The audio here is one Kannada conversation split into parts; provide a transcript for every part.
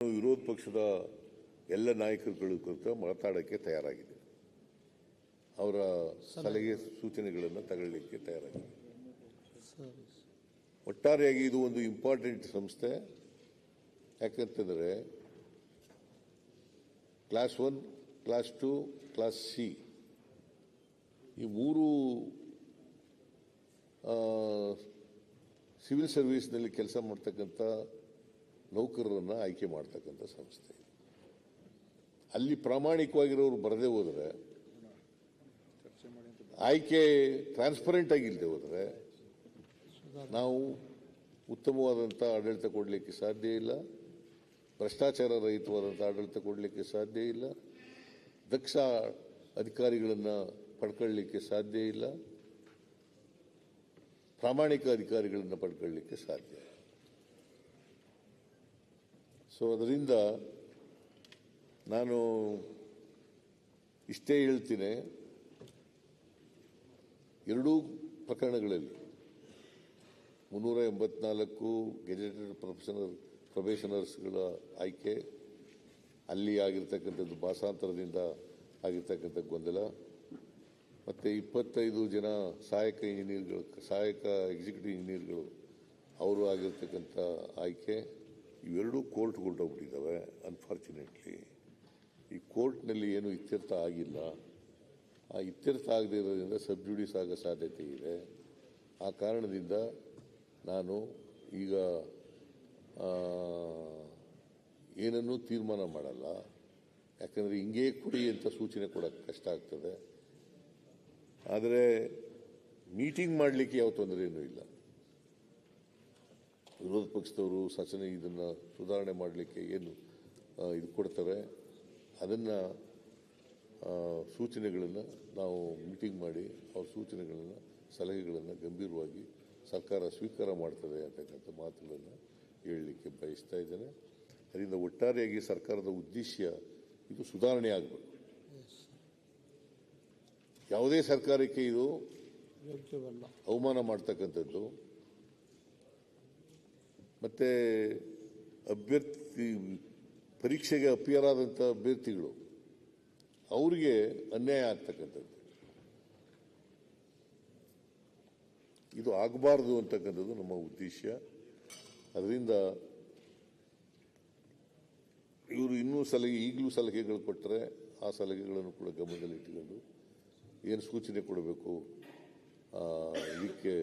ವಿರೋಧ ಪಕ್ಷದ ಎಲ್ಲ ನಾಯಕರುಗಳ ಕುರಿತು ಮಾತಾಡೋಕ್ಕೆ ತಯಾರಾಗಿದೆ. ಅವರ ಸಲಹೆ ಸೂಚನೆಗಳನ್ನು ತಗೊಳ್ಳಿಕ್ಕೆ ತಯಾರಾಗಿದೆ. ಒಟ್ಟಾರೆಯಾಗಿ ಇದು ಒಂದು ಇಂಪಾರ್ಟೆಂಟ್ ಸಂಸ್ಥೆ. ಯಾಕಂತಂದರೆ ಕ್ಲಾಸ್ 1, ಕ್ಲಾಸ್ 2, ಕ್ಲಾಸ್ ಸಿ ಈ ಮೂರು ಸಿವಿಲ್ ಸರ್ವಿಸ್ನಲ್ಲಿ ಕೆಲಸ ಮಾಡ್ತಕ್ಕಂಥ ನೌಕರರನ್ನು ಆಯ್ಕೆ ಮಾಡ್ತಕ್ಕಂಥ ಸಂಸ್ಥೆ. ಅಲ್ಲಿ ಪ್ರಾಮಾಣಿಕವಾಗಿರೋರು ಬರದೇ ಹೋದರೆ, ಆಯ್ಕೆ ಟ್ರಾನ್ಸ್ಪರೆಂಟ್ ಆಗಿಲ್ಲದೆ ಹೋದರೆ ನಾವು ಉತ್ತಮವಾದಂಥ ಆಡಳಿತ ಕೊಡಲಿಕ್ಕೆ ಸಾಧ್ಯ ಇಲ್ಲ, ಭ್ರಷ್ಟಾಚಾರ ರಹಿತವಾದಂಥ ಆಡಳಿತ ಕೊಡಲಿಕ್ಕೆ ಸಾಧ್ಯ ಇಲ್ಲ, ದಕ್ಷ ಅಧಿಕಾರಿಗಳನ್ನು ಪಡ್ಕೊಳ್ಳಲಿಕ್ಕೆ ಸಾಧ್ಯ ಇಲ್ಲ, ಪ್ರಾಮಾಣಿಕ ಅಧಿಕಾರಿಗಳನ್ನು ಪಡ್ಕೊಳ್ಳಲಿಕ್ಕೆ ಸಾಧ್ಯ. ಸೊ ಅದರಿಂದ ನಾನು ಇಷ್ಟೇ ಹೇಳ್ತೀನಿ, ಎರಡೂ ಪ್ರಕರಣಗಳಲ್ಲಿ 384 ಗೆಜೆಟೆಡ್ ಪ್ರೊಬೇಷನರ್ಸ್ಗಳ ಆಯ್ಕೆ, ಅಲ್ಲಿ ಆಗಿರ್ತಕ್ಕಂಥದ್ದು ಭಾಷಾಂತರದಿಂದ ಆಗಿರ್ತಕ್ಕಂಥ ಗೊಂದಲ, ಮತ್ತು 25 ಜನ ಸಹಾಯಕ ಎಕ್ಸಿಕ್ಯೂಟಿವ್ ಇಂಜಿನಿಯರ್ಗಳು ಅವರು ಆಗಿರ್ತಕ್ಕಂಥ ಆಯ್ಕೆ, ಇವೆರಡೂ ಕೋರ್ಟ್ಗೆ ಹೊರಟೋಗ್ಬಿಟ್ಟಿದ್ದಾವೆ. ಅನ್ಫಾರ್ಚುನೇಟ್ಲಿ ಈ ಕೋರ್ಟ್ನಲ್ಲಿ ಏನು ಇತ್ಯರ್ಥ ಆಗಿಲ್ಲ. ಆ ಇತ್ಯರ್ಥ ಆಗದೇ ಇರೋದ್ರಿಂದ ಸಬ್ಜುಡಿಸ್ ಆಗೋ ಸಾಧ್ಯತೆ ಇದೆ. ಆ ಕಾರಣದಿಂದ ನಾನು ಈಗ ಏನನ್ನೂ ತೀರ್ಮಾನ ಮಾಡಲ್ಲ. ಯಾಕಂದರೆ ಹಿಂಗೇ ಕೊಡಿ ಅಂತ ಸೂಚನೆ ಕೊಡೋಕ್ಕೆ ಕಷ್ಟ ಆಗ್ತದೆ. ಆದರೆ ಮೀಟಿಂಗ್ ಮಾಡಲಿಕ್ಕೆ ಯಾವ ತೊಂದರೆಯೂ ಇಲ್ಲ. ವಿರೋಧ ಪಕ್ಷದವರು ಇದನ್ನು ಸುಧಾರಣೆ ಮಾಡಲಿಕ್ಕೆ ಏನು ಇದು ಕೊಡ್ತಾರೆ, ಅದನ್ನು ಸೂಚನೆಗಳನ್ನು ನಾವು ಮೀಟಿಂಗ್ ಮಾಡಿ ಅವ್ರ ಸೂಚನೆಗಳನ್ನು ಸಲಹೆಗಳನ್ನು ಗಂಭೀರವಾಗಿ ಸರ್ಕಾರ ಸ್ವೀಕಾರ ಮಾಡ್ತದೆ ಅಂತಕ್ಕಂಥ ಮಾತುಗಳನ್ನು ಹೇಳಲಿಕ್ಕೆ ಬಯಸ್ತಾ ಇದ್ದೇನೆ. ಅದರಿಂದ ಒಟ್ಟಾರೆಯಾಗಿ ಸರ್ಕಾರದ ಉದ್ದೇಶ ಇದು ಸುಧಾರಣೆ ಆಗಬೇಕು. ಯಾವುದೇ ಸರ್ಕಾರಕ್ಕೆ ಇದು ಅವಮಾನ ಮಾಡ್ತಕ್ಕಂಥದ್ದು. ಮತ್ತು ಪರೀಕ್ಷೆಗೆ ಅಪಿಯರ್ ಆದಂಥ ಅಭ್ಯರ್ಥಿಗಳು ಅವರಿಗೆ ಅನ್ಯಾಯ ಆಗ್ತಕ್ಕಂಥದ್ದು, ಇದು ಆಗಬಾರ್ದು ಅಂತಕ್ಕಂಥದ್ದು ನಮ್ಮ ಉದ್ದೇಶ. ಅದರಿಂದ ಇವರು ಈಗಲೂ ಸಲಹೆಗಳು ಕೊಟ್ಟರೆ ಆ ಸಲಹೆಗಳನ್ನು ಕೂಡ ಗಮನದಲ್ಲಿಟ್ಟುಕೊಂಡು ಏನು ಸೂಚನೆ ಕೊಡಬೇಕು ಇದಕ್ಕೆ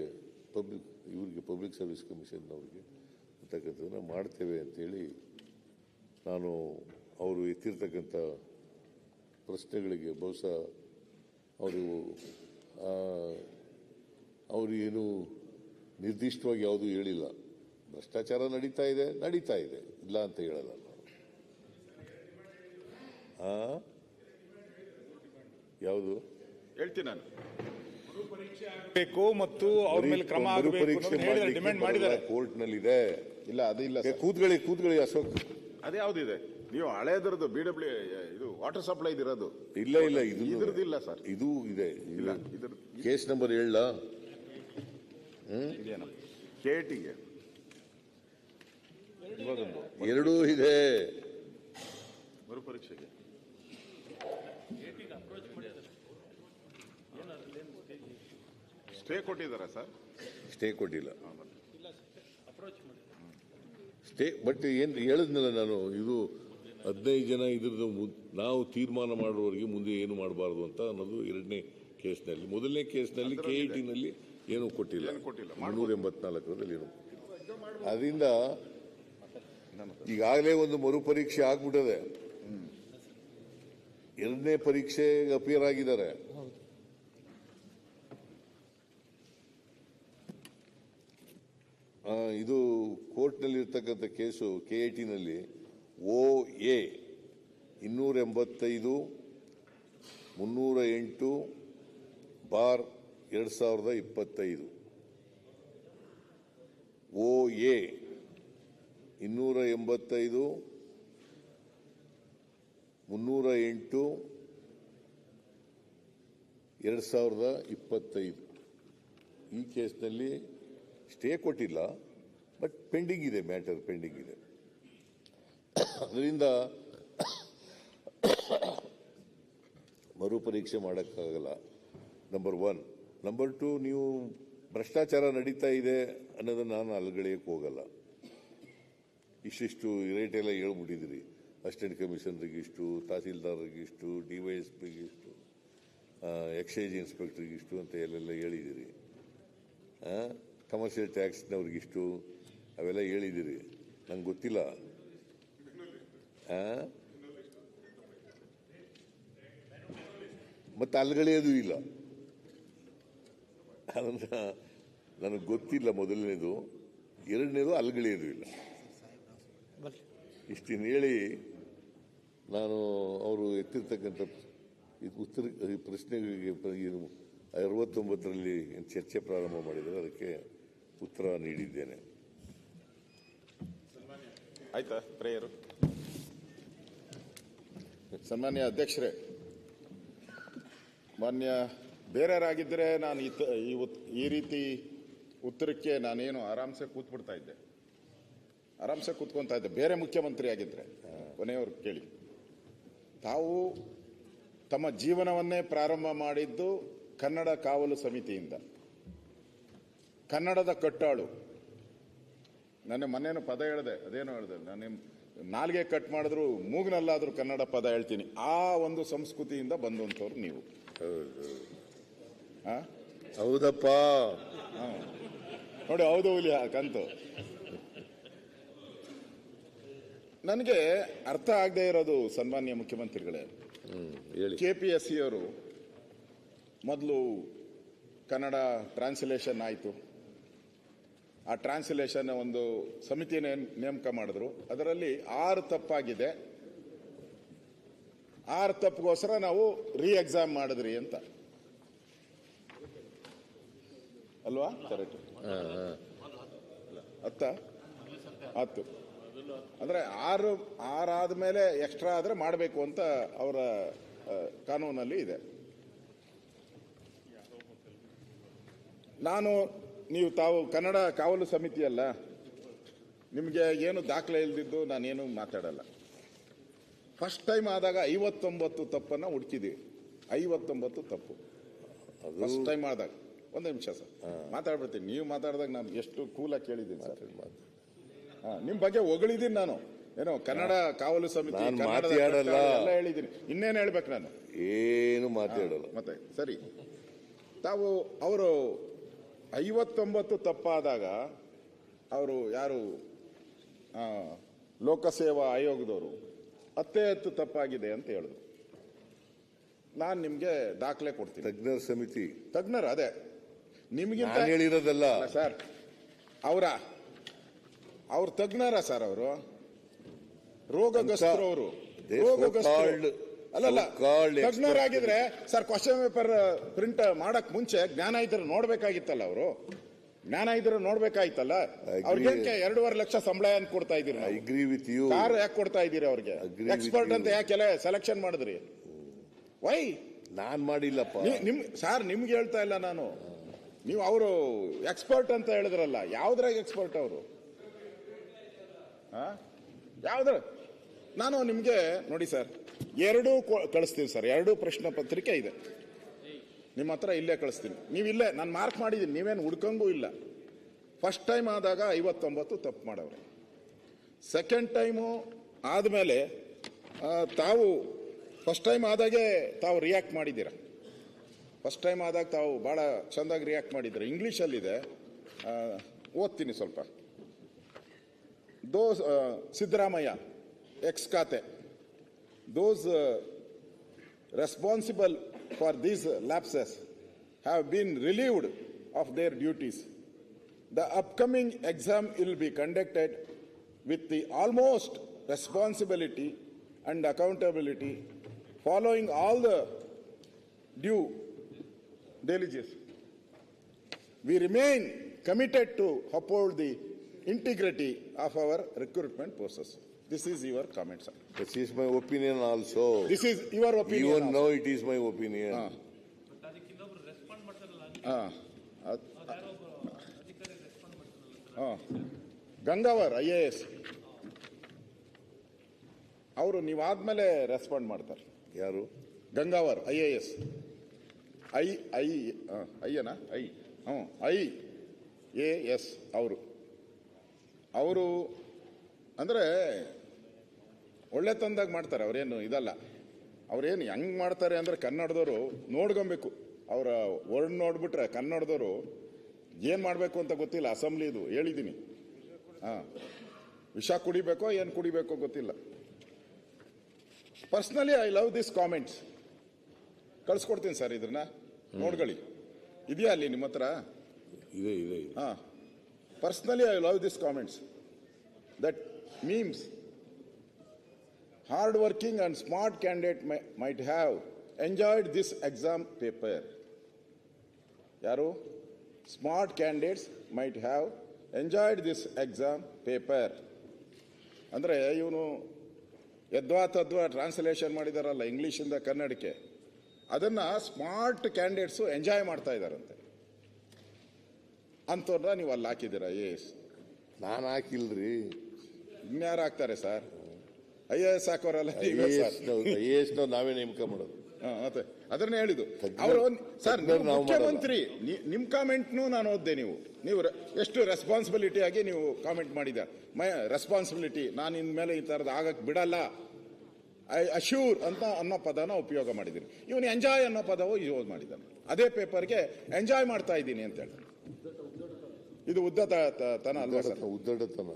ಇವರಿಗೆ ಪಬ್ಲಿಕ್ ಸರ್ವಿಸ್ ಕಮಿಷನ್ನವ್ರಿಗೆ ಅಂತಕ್ಕಂಥದ್ದನ್ನು ಮಾಡ್ತೇವೆ ಅಂತೇಳಿ ನಾನು ಅವರು ಎತ್ತಿರ್ತಕ್ಕಂಥ ಪ್ರಶ್ನೆಗಳಿಗೆ ಬಹುಶಃ ಅವರು ಏನು ನಿರ್ದಿಷ್ಟವಾಗಿ ಯಾವುದೂ ಹೇಳಿಲ್ಲ. ಭ್ರಷ್ಟಾಚಾರ ನಡೀತಾ ಇದೆ ಇಲ್ಲ ಅಂತ ಹೇಳಲ್ಲ ನಾನು. ಯಾವುದು ಹೇಳ್ತೀನಿ ನಾನು, ಬೇಕು ಮತ್ತು ಅವ್ರ ಮೇಲೆ ಕ್ರಮ ಡಿಮ್ಯಾಂಡ್ ಮಾಡಿದ್ದಾರೆ ಕೋರ್ಟ್ನಲ್ಲಿದೆ. ಇಲ್ಲ ಅದಿಲ್ಲ, ಕೂತ್ಕೊಳ್ಳಿ ಅಶೋಕ್. ಅದೇ ಯಾವ್ದಿದೆ? ನೀವು ಹಳೇದ್ರದ್ದು BW ಇದು ವಾಟರ್ ಸಪ್ಲೈ ಇದಿರೋದು? ಇಲ್ಲ ಇದ್ರದ್ದಿಲ್ಲ ಸರ್, ಇದು ಇದೆ. ಇಲ್ಲ ಕೇಸ್ ನಂಬರ್ ಹೇಳ KTಗೆ ಎರಡೂ ಇದೆ. ಮರುಪರೀಕ್ಷೆಗೆ ಸ್ಟೇ ಕೊಟ್ಟಿದ್ದಾರಾ ಸರ್? ಸ್ಟೇ ಕೊಟ್ಟಿಲ್ಲ. ಸ್ಟೇ ಬಟ್ ಏನು ಹೇಳಿದ್ನಲ್ಲ ನಾನು, ಇದು 15 ಜನ ಇದ್ರದ್ದು ನಾವು ತೀರ್ಮಾನ ಮಾಡುವವರೆಗೆ ಮುಂದೆ ಏನು ಮಾಡಬಾರ್ದು ಅಂತ ಅನ್ನೋದು ಎರಡನೇ ಕೇಸ್ನಲ್ಲಿ. ಮೊದಲನೇ ಕೇಸ್ನಲ್ಲಿ KITನಲ್ಲಿ ಏನೂ ಕೊಟ್ಟಿಲ್ಲ, 384ರಲ್ಲಿ ಏನೂ ಕೊಟ್ಟಿಲ್ಲ. ಅದರಿಂದ ಈಗಾಗಲೇ ಒಂದು ಮರುಪರೀಕ್ಷೆ ಆಗ್ಬಿಟ್ಟದೆ. ಎರಡನೇ ಪರೀಕ್ಷೆಗೆ ಅಪಿಯರ್ ಆಗಿದ್ದಾರೆ. ಇದು ಕೋರ್ಟ್ನಲ್ಲಿ ಇರ್ತಕ್ಕಂಥ ಕೇಸು KITನಲ್ಲಿ OA 285/2025 OA 285/308/2025 ಈ ಕೇಸ್ನಲ್ಲಿ ಸ್ಟೇ ಕೊಟ್ಟಿಲ್ಲ, ಬಟ್ ಪೆಂಡಿಂಗ್ ಇದೆ, ಮ್ಯಾಟರ್ ಪೆಂಡಿಂಗ್ ಇದೆ. ಅದರಿಂದ ಮರುಪರೀಕ್ಷೆ ಮಾಡೋಕ್ಕಾಗಲ್ಲ. ನಂಬರ್ 1. ನಂಬರ್ 2, ನೀವು ಭ್ರಷ್ಟಾಚಾರ ನಡೀತಾ ಇದೆ ಅನ್ನೋದನ್ನು ನಾನು ಅಲ್ಗಳೆಯಕ್ಕೆ ಹೋಗಲ್ಲ. ಇಷ್ಟಿಷ್ಟು ರೇಟ್ ಎಲ್ಲ ಹೇಳ್ಬಿಟ್ಟಿದ್ರಿ. ಅಸಿಸ್ಟೆಂಟ್ ಕಮಿಷನರಿಗೆ ಇಷ್ಟು, ತಹಸೀಲ್ದಾರ್ರಿಗೆ ಇಷ್ಟು, DYSPಗೆ ಇಷ್ಟು, ಎಕ್ಸೈಸ್ ಇನ್ಸ್ಪೆಕ್ಟರ್ಗೆ ಇಷ್ಟು ಅಂತ ಎಲ್ಲೆಲ್ಲ ಹೇಳಿದಿರಿ. ಕಮರ್ಷಿಯಲ್ ಟ್ಯಾಕ್ಸ್ನವ್ರಿಗಿಷ್ಟು ಅವೆಲ್ಲ ಹೇಳಿದಿರಿ. ನಂಗೆ ಗೊತ್ತಿಲ್ಲ. ಮತ್ತೆ ಅಲ್ಗಳೆಯೋದು ಇಲ್ಲ. ಅದನ್ನ ನನಗೆ ಗೊತ್ತಿಲ್ಲ. ಮೊದಲನೇದು. ಎರಡನೇದು ಅಲ್ಗಳೆಯೋದು ಇಲ್ಲ. ಇಷ್ಟನ್ನು ಹೇಳಿ ನಾನು ಅವರು ಎತ್ತಿರ್ತಕ್ಕಂಥ ಉತ್ತರ ಪ್ರಶ್ನೆಗಳಿಗೆ 69ರಲ್ಲಿ ಚರ್ಚೆ ಪ್ರಾರಂಭ ಮಾಡಿದರೆ ಅದಕ್ಕೆ ಉತ್ತರ ನೀಡಿದ್ದೇನೆ. ಆಯ್ತಾ ಪ್ರೇಯರು? ಸನ್ಮಾನ್ಯ ಅಧ್ಯಕ್ಷರೇ, ಮಾನ್ಯ ಬೇರೆಯವರಾಗಿದ್ದರೆ ನಾನು ಈ ರೀತಿ ಉತ್ತರಕ್ಕೆ ನಾನೇನು ಆರಾಮ್ಸೆ ಕೂತ್ಬಿಡ್ತಾ ಇದ್ದೆ, ಆರಾಮ್ಸೆ ಕೂತ್ಕೊತಾ ಇದ್ದೆ. ಬೇರೆ ಮುಖ್ಯಮಂತ್ರಿ ಆಗಿದ್ದರೆ. ಕೊನೆಯವರು ಕೇಳಿ, ತಾವು ತಮ್ಮ ಜೀವನವನ್ನೇ ಪ್ರಾರಂಭ ಮಾಡಿದ್ದು ಕನ್ನಡ ಕಾವಲು ಸಮಿತಿಯಿಂದ. ಕನ್ನಡದ ಕಟ್ಟಾಳು. ನನ್ನ ಮೊನ್ನೇನು ಪದ ಹೇಳಿದೆ, ಅದೇನೋ ಹೇಳಿದೆ, ನಾನು ನಾಲ್ಗೆ ಕಟ್ ಮಾಡಿದ್ರು ಮೂಗ್ನಲ್ಲಾದ್ರೂ ಕನ್ನಡ ಪದ ಹೇಳ್ತೀನಿ. ಆ ಒಂದು ಸಂಸ್ಕೃತಿಯಿಂದ ಬಂದಂಥವ್ರು ನೀವು. ಹೌದಪ್ಪ. ನೋಡಿ, ಹೌದು ಹುಲಿ ಕಂತು. ನನಗೆ ಅರ್ಥ ಆಗದೆ ಇರೋದು, ಸನ್ಮಾನ್ಯ ಮುಖ್ಯಮಂತ್ರಿಗಳೇ, KPSC ಅವರು ಮೊದಲು ಕನ್ನಡ ಟ್ರಾನ್ಸ್ಲೇಷನ್ ಆಯಿತು. ಆ ಟ್ರಾನ್ಸ್ಲೇಷನ್ ಒಂದು ಸಮಿತಿಯನ್ನು ನೇಮಕ ಮಾಡಿದ್ರು. ಅದರಲ್ಲಿ 6 ತಪ್ಪಾಗಿದೆ. 6 ತಪ್ಪಿಗೋಸ್ಕರ ನಾವು ಎಕ್ಸಾಮ್ ಮಾಡಿದ್ರಿ ಅಂತ ಅಲ್ವಾ? ಕರೆಕ್ಟ್. 10 ಅಂದ್ರೆ 6 ಆದ್ಮೇಲೆ ಎಕ್ಸ್ಟ್ರಾ ಆದ್ರೆ ಮಾಡಬೇಕು ಅಂತ ಅವರ ಕಾನೂನಲ್ಲಿ ಇದೆ. ತಾವು ಕನ್ನಡ ಕಾವಲು ಸಮಿತಿ ಅಲ್ಲ, ನಿಮಗೆ ಏನು ದಾಖಲೆ ಇಲ್ದಿದ್ದು ನಾನೇನು ಮಾತಾಡಲ್ಲ. ಫಸ್ಟ್ ಟೈಮ್ ಆದಾಗ 59 ತಪ್ಪನ್ನ ಹುಡುಕಿದೀವಿ. 59 ತಪ್ಪು ಫಸ್ಟ್ ಟೈಮ್ ಆದಾಗ. ಒಂದು ನಿಮಿಷ ಸರ್, ಮಾತಾಡ್ಬಿಡ್ತೀನಿ. ನೀವು ಮಾತಾಡಿದಾಗ ನಾನು ಎಷ್ಟು ಕೂಲಾಗಿ ಕೇಳಿದ್ದೀನಿ ಸರ್. ನಿಮ್ ಬಗ್ಗೆ ಹೊಗಳಿದ್ದೀನಿ ನಾನು. ಏನೋ ಕನ್ನಡ ಕಾವಲು ಸಮಿತಿ ಎಲ್ಲ ಹೇಳಿದ್ದೀನಿ. ಇನ್ನೇನು ಹೇಳ್ಬೇಕು ನಾನು? ಏನು ಮಾತಾಡಲ್ಲ. ಮತ್ತೆ ಸರಿ, ಅವರು 59 ತಪ್ಪಾದಾಗ ಅವರು ಯಾರು ಲೋಕಸೇವಾ ಆಯೋಗದವರು 10 ತಪ್ಪಾಗಿದೆ ಅಂತ ಹೇಳಿದ್ರು. ನಾನು ನಿಮ್ಗೆ ದಾಖಲೆ ಕೊಡ್ತೀನಿ. ತಜ್ಞರ ಸಮಿತಿ ತಜ್ಞರು ಅದೇ ನಿಮ್ಗಿಂತ ಹೇಳಿರೋದಲ್ಲ ಸರ್. ಅವ್ರ ತಜ್ಞರ ಸರ್. ಅವರು ರೋಗಗ್ರಸ್ತರು. ಅವರು ರೋಗಗ್ರಸ್ತರು ಅಲ್ಲಲ್ಲ, ತಜ್ಞರಾಗಿದ್ರೆ ಸರ್ ಕ್ವಶನ್ ಪೇಪರ್ ಪ್ರಿಂಟ್ ಮಾಡಕ್ ಮುಂಚೆ ಜ್ಞಾನ ಇದ್ರೆ ನೋಡ್ಬೇಕಾಗಿತ್ತಲ್ಲ. ಅವರು ಜ್ಞಾನ ಇದ್ರೆ ನೋಡ್ಬೇಕಾಯ್ತಲ್ಲ. ಅವ್ರಿಗೆ 2.5 ಲಕ್ಷ ಸಂಬಳ ಅಂತ ಕೊಡ್ತಾ ಇದೀರಿ. Agree with you. ಕಾರ್ ಯಾಕೆ ಕೊಡ್ತಾ ಇದೀರಿ ಅವ್ರಿಗೆ? ಎಕ್ಸ್ಪರ್ಟ್ ಅಂತ ಯಾಕೆಲ್ಲ ಸೆಲೆಕ್ಷನ್ ಮಾಡಿದ್ರಿ? ವೈ? ನಾನ್ ಮಾಡಿಲ್ಲಪ್ಪ. ಸರ್ ನಿಮ್ಗೆ ಹೇಳ್ತಾ ಇಲ್ಲ ನಾನು. ನೀವು ಅವರು ಎಕ್ಸ್ಪರ್ಟ್ ಅಂತ ಹೇಳಿದ್ರಲ್ಲ, ಯಾವ್ದ್ರಾಗ ಎಕ್ಸ್ಪರ್ಟ್ ಅವರು? ಯಾವ್ದ್ರ? ನಾನು ನಿಮ್ಗೆ ನೋಡಿ ಸರ್, 2 ಕಳಿಸ್ತೀನಿ ಸರ್. 2 ಪ್ರಶ್ನೆ ಪತ್ರಿಕೆ ಇದೆ ನಿಮ್ಮ ಹತ್ರ. ಇಲ್ಲೇ ಕಳಿಸ್ತೀನಿ. ನೀವಿಲ್ಲೇ ನಾನು ಮಾರ್ಕ್ ಮಾಡಿದ್ದೀನಿ. ನೀವೇನು ಹುಡ್ಕಂಗೂ ಇಲ್ಲ. ಫಸ್ಟ್ ಟೈಮ್ ಆದಾಗ 59 ತಪ್ಪು ಮಾಡವ್ರೆ. ಸೆಕೆಂಡ್ ಟೈಮು ಆದಮೇಲೆ ತಾವು ಫಸ್ಟ್ ಟೈಮ್ ಆದಾಗೆ ತಾವು ರಿಯಾಕ್ಟ್ ಮಾಡಿದ್ದೀರ. ಫಸ್ಟ್ ಟೈಮ್ ಆದಾಗ ತಾವು ಭಾಳ ಚೆಂದಾಗಿ ರಿಯಾಕ್ಟ್ ಮಾಡಿದ್ದೀರ. ಇಂಗ್ಲೀಷಲ್ಲಿದೆ, ಓದ್ತೀನಿ ಸ್ವಲ್ಪ. ಸಿದ್ದರಾಮಯ್ಯ ಎಕ್ಸ್ ಖಾತೆ, those responsible for these lapses have been relieved of their duties. The upcoming exam will be conducted with the utmost responsibility and accountability, following all the due diligence. We remain committed to uphold the integrity of our recruitment process. This is your comment, sir. This is my opinion also. This is your opinion. You know it is my opinion. Gangawar, IAS. ಅವರು ನೀವಾದ್ಮೇಲೆ ರೆಸ್ಪಾಂಡ್ ಮಾಡ್ತಾರೆ. ಯಾರು? ಗಂಗಾವರ್ IAS IAS ಅವರು ಅಂದರೆ ಒಳ್ಳೆ ತಂದಾಗ ಮಾಡ್ತಾರೆ. ಅವರೇನು ಇದಲ್ಲ. ಅವ್ರೇನು ಹೆಂಗ್ ಮಾಡ್ತಾರೆ ಅಂದರೆ ಕನ್ನಡದವರು ನೋಡ್ಕೊಬೇಕು. ಅವರ ವರ್ಡ್ ನೋಡ್ಬಿಟ್ರೆ ಕನ್ನಡದವರು ಏನು ಮಾಡಬೇಕು ಅಂತ ಗೊತ್ತಿಲ್ಲ. ಅಸೆಂಬ್ಲಿದು ಹೇಳಿದ್ದೀನಿ. ವಿಷ ಕುಡಿಬೇಕೋ ಏನು ಕುಡಿಬೇಕೋ ಗೊತ್ತಿಲ್ಲ. Personally I love this comments. ಕಳ್ಸ್ಕೊಡ್ತೀನಿ ಸರ್, ಇದನ್ನ ನೋಡ್ಕೊಳ್ಳಿ. ಇದೆಯಾ ಅಲ್ಲಿ ನಿಮ್ಮ ಹತ್ರ? ಇದೆ. Personally I love this comments that memes hard working and smart candidate might have enjoyed this exam paper. Yaru? Smart candidates might have enjoyed this exam paper. ಅಂದ್ರೆ ಇವನು ಯದ್ವಾ ತದ್ವಾ ಟ್ರಾನ್ಸ್ಲೇಷನ್ ಮಾಡಿದಾರಲ್ಲ ಇಂಗ್ಲಿಷಿಂದ ಕನ್ನಡಕ್ಕೆ, ಅದನ್ನ ಸ್ಮಾರ್ಟ್ ಕ್ಯಾಂಡಿಡೇಟ್ಸು ಎಂಜಾಯ್ ಮಾಡ್ತಾ ಇದ್ದಾರಂತೆ. ಅಂಥವ್ರನ್ನ ನೀವು ಅಲ್ಲಿ ಹಾಕಿದ್ದೀರಾ? ಎಸ್, ನಾನು ಹಾಕಿಲ್ರಿ. ಇನ್ಯಾರು ಹಾಕ್ತಾರೆ ಸರ್? IAS ಹಾಕೋರಲ್ಲ. IAS ನಾವೇ ನೇಮಕ ಮಾಡೋದು. ಮತ್ತೆ ಅದನ್ನೇ ಹೇಳಿದ್ದು ಅವರು. ಸರ್ ಮುಖ್ಯಮಂತ್ರಿ ನಿಮ್ ಕಾಮೆಂಟ್ನು ನಾನು ಓದ್ದೆ. ನೀವು ಎಷ್ಟು ರೆಸ್ಪಾನ್ಸಿಬಿಲಿಟಿ ಆಗಿ ನೀವು ಕಾಮೆಂಟ್ ಮಾಡಿದ್ದಾರೆ. ರೆಸ್ಪಾನ್ಸಿಬಿಲಿಟಿ, ನಾನು ಇನ್ಮೇಲೆ ಈ ತರದ ಆಗಕ್ ಬಿಡಲ್ಲ, ಐ ಅಶ್ಯೂರ್ ಅಂತ ಅನ್ನೋ ಪದನ ಉಪಯೋಗ ಮಾಡಿದ್ದೀನಿ. ಇವನು ಎಂಜಾಯ್ ಅನ್ನೋ ಪದವು ಯೂಸ್ ಮಾಡಿದ್ದಾನೆ. ಅದೇ ಪೇಪರ್ಗೆ ಎಂಜಾಯ್ ಮಾಡ್ತಾ ಇದ್ದೀನಿ ಅಂತ ಹೇಳ್ತಾರೆ. ಇದು ಉದ್ದತನ ಅಲ್ವಾ ಸರ್? ಉದ್ದಟತನ.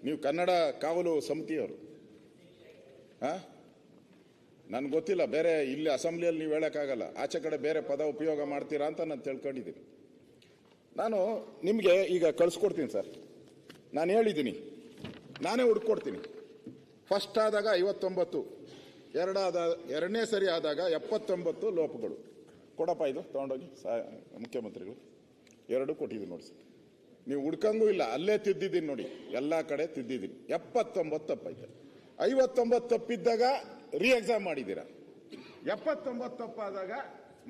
ನೀವು ಕನ್ನಡ ಕಾವಲು ಸಮಿತಿಯವರು. ನನ್ಗೆ ಗೊತ್ತಿಲ್ಲ, ಬೇರೆ ಇಲ್ಲಿ ಅಸೆಂಬ್ಲಿಯಲ್ಲಿ ನೀವು ಹೇಳಕ್ಕಾಗಲ್ಲ. ಆಚೆ ಕಡೆ ಬೇರೆ ಪದ ಉಪಯೋಗ ಮಾಡ್ತೀರಾ ಅಂತ ನಾನು ತಿಳ್ಕೊಂಡಿದ್ದೀನಿ. ನಾನು ನಿಮಗೆ ಈಗ ಕಳಿಸ್ಕೊಡ್ತೀನಿ ಸರ್. ನಾನು ಹೇಳಿದ್ದೀನಿ, ನಾನೇ ಹುಡ್ಕೊಡ್ತೀನಿ. ಫಸ್ಟ್ ಆದಾಗ 59, ಎರಡನೇ ಸರಿ ಆದಾಗ 79 ಲೋಪಗಳು. ಕೊಡಪ್ಪ ಇದು ತಗೊಂಡೋಗಿ ಮುಖ್ಯಮಂತ್ರಿಗಳು. 2 ಕೊಟ್ಟಿದ್ದೀನಿ ನೋಡಿ ಸರ್. ನೀವು ಹುಡ್ಕಂಗೂ ಇಲ್ಲ, ಅಲ್ಲೇ ತಿದ್ದಿದ್ದೀನಿ ನೋಡಿ, ಎಲ್ಲ ಕಡೆ ತಿದ್ದಿದ್ದೀನಿ. 79 ತಪ್ಪಾಯ್ತು. 59 ತಪ್ಪಿದ್ದಾಗ ರೀ ಎಕ್ಸಾಮ್ ಮಾಡಿದ್ದೀರಾ. 79 ತಪ್ಪಾದಾಗ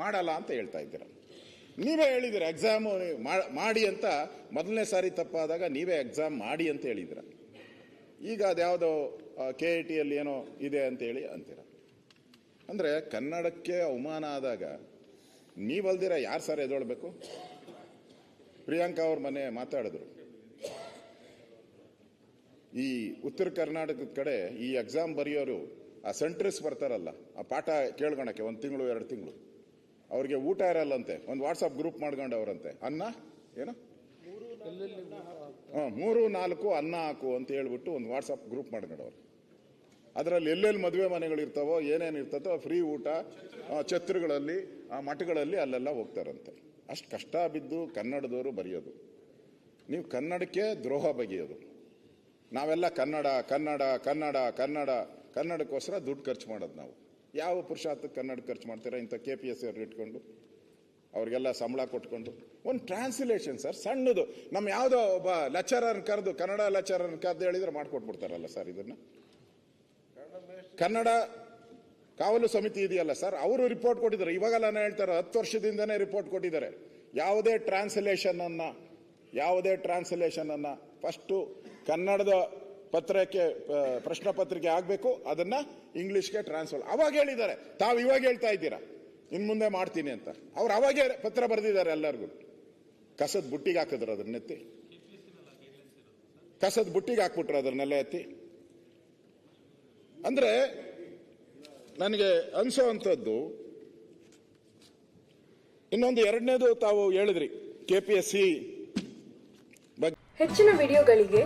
ಮಾಡಲ್ಲ ಅಂತ ಹೇಳ್ತಾ ಇದ್ದೀರಾ. ನೀವೇ ಹೇಳಿದ್ದೀರಾ ಎಕ್ಸಾಮ್ ಮಾಡಿ ಅಂತ. ಮೊದಲನೇ ಸಾರಿ ತಪ್ಪಾದಾಗ ನೀವೇ ಎಕ್ಸಾಮ್ ಮಾಡಿ ಅಂತ ಹೇಳಿದ್ದೀರ. ಈಗ ಅದ್ಯಾವುದೋ KITಯಲ್ಲಿ ಏನೋ ಇದೆ ಅಂತೇಳಿ ಅಂತೀರ. ಅಂದರೆ ಕನ್ನಡಕ್ಕೆ ಅವಮಾನ ಆದಾಗ ನೀವಲ್ದಿರ ಯಾರು ಸರ್ ಎದೊಳ್ಬೇಕು? ಪ್ರಿಯಾಂಕಾ ಅವ್ರ ಮನೆ ಮಾತಾಡಿದ್ರು. ಈ ಉತ್ತರ ಕರ್ನಾಟಕದ ಕಡೆ ಈ ಎಕ್ಸಾಮ್ ಬರೆಯೋರು, ಆ ಸೆಂಟ್ರಿಸ್ ಬರ್ತಾರಲ್ಲ, ಆ ಪಾಠ ಕೇಳ್ಕೊಳಕ್ಕೆ 1 ತಿಂಗಳು 2 ತಿಂಗಳು ಅವ್ರಿಗೆ ಊಟ ಇರಲ್ಲಂತೆ. ಒಂದು ವಾಟ್ಸಪ್ ಗ್ರೂಪ್ ಮಾಡ್ಕೊಂಡವ್ರಂತೆ. ಅನ್ನ ಏನು 3-4 ಅನ್ನ ಹಾಕು ಅಂತ ಹೇಳ್ಬಿಟ್ಟು ಒಂದು ವಾಟ್ಸಪ್ ಗ್ರೂಪ್ ಮಾಡ್ಕೊಂಡವ್ರು. ಅದರಲ್ಲಿ ಎಲ್ಲೆಲ್ಲಿ ಮದುವೆ ಮನೆಗಳಿರ್ತಾವೋ, ಏನೇನು ಇರ್ತದೋ ಫ್ರೀ ಊಟ ಛತ್ರಗಳಲ್ಲಿ, ಆ ಮಠಗಳಲ್ಲಿ ಅಲ್ಲೆಲ್ಲ ಹೋಗ್ತಾರಂತೆ. ಅಷ್ಟು ಕಷ್ಟ ಬಿದ್ದು ಕನ್ನಡದವರು ಬರೆಯೋದು. ನೀವು ಕನ್ನಡಕ್ಕೆ ದ್ರೋಹ ಬಗೆಯೋದು. ನಾವೆಲ್ಲ ಕನ್ನಡ ಕನ್ನಡ ಕನ್ನಡ ಕನ್ನಡ ಕನ್ನಡಕ್ಕೋಸ್ಕರ ದುಡ್ಡು ಖರ್ಚು ಮಾಡೋದು. ನಾವು ಯಾವ ಪುರುಷಾರ್ಥಕ್ಕೆ ಕನ್ನಡ ಖರ್ಚು ಮಾಡ್ತೀರಾ? ಇಂಥ KPSC ಅವ್ರು ಇಟ್ಕೊಂಡು ಅವ್ರಿಗೆಲ್ಲ ಸಂಬಳ ಕೊಟ್ಕೊಂಡು. ಒಂದು ಟ್ರಾನ್ಸ್ಲೇಷನ್ ಸರ್, ಸಣ್ಣದು. ನಮ್ಮ ಯಾವುದೋ ಒಬ್ಬ ಲೆಕ್ಚರರ್ ಕರೆದು, ಕನ್ನಡ ಲೆಕ್ಚರರ್ ಕರೆದು ಹೇಳಿದ್ರೆ ಮಾಡಿಕೊಟ್ಬಿಡ್ತಾರಲ್ಲ ಸರ್. ಇದನ್ನ ಕನ್ನಡ ಕಾವಲು ಸಮಿತಿ ಇದೆಯಲ್ಲ ಸರ್, ಅವರು ರಿಪೋರ್ಟ್ ಕೊಟ್ಟಿದ್ದಾರೆ. ಇವಾಗೆಲ್ಲ ನಾನು ಹೇಳ್ತಾರೆ 10 ವರ್ಷದಿಂದನೇ ರಿಪೋರ್ಟ್ ಕೊಟ್ಟಿದ್ದಾರೆ. ಯಾವುದೇ ಟ್ರಾನ್ಸ್ಲೇಷನ್ ಅನ್ನ ಫಸ್ಟು ಕನ್ನಡದ ಪತ್ರಕ್ಕೆ ಪ್ರಶ್ನೆ ಪತ್ರಿಕೆ ಆಗಬೇಕು, ಅದನ್ನ ಇಂಗ್ಲಿಷ್ಗೆ ಟ್ರಾನ್ಸ್ಫರ್. ಅವಾಗ ಹೇಳಿದ್ದಾರೆ, ತಾವು ಇವಾಗ ಹೇಳ್ತಾ ಇದ್ದೀರಾ ಇನ್ ಮುಂದೆ ಮಾಡ್ತೀನಿ ಅಂತ. ಅವ್ರು ಅವಾಗೇ ಪತ್ರ ಬರೆದಿದ್ದಾರೆ ಎಲ್ಲರಿಗೂ. ಕಸದ ಬುಟ್ಟಿಗೆ ಹಾಕಿದ್ರು ಅದನ್ನೆತ್ತಿ, ಕಸದ ಬುಟ್ಟಿಗೆ ಹಾಕ್ಬಿಟ್ರು ಅದನ್ನೆಲ್ಲ ಎತ್ತಿ. ಅಂದ್ರೆ ನನಗೆ ಅನ್ಸೋವಂಥದ್ದು ಇನ್ನೊಂದು, ಎರಡನೇದು ತಾವು ಹೇಳಿದ್ರಿ KPSC ಬಗ್ಗೆ. ಹೆಚ್ಚಿನ ವಿಡಿಯೋಗಳಿಗೆ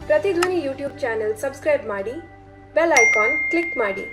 ಪ್ರತಿಧ್ವನಿ ಯೂಟ್ಯೂಬ್ ಚಾನೆಲ್ ಸಬ್ಸ್ಕ್ರೈಬ್ ಮಾಡಿ, ಬೆಲ್ ಐಕಾನ್ ಕ್ಲಿಕ್ ಮಾಡಿ.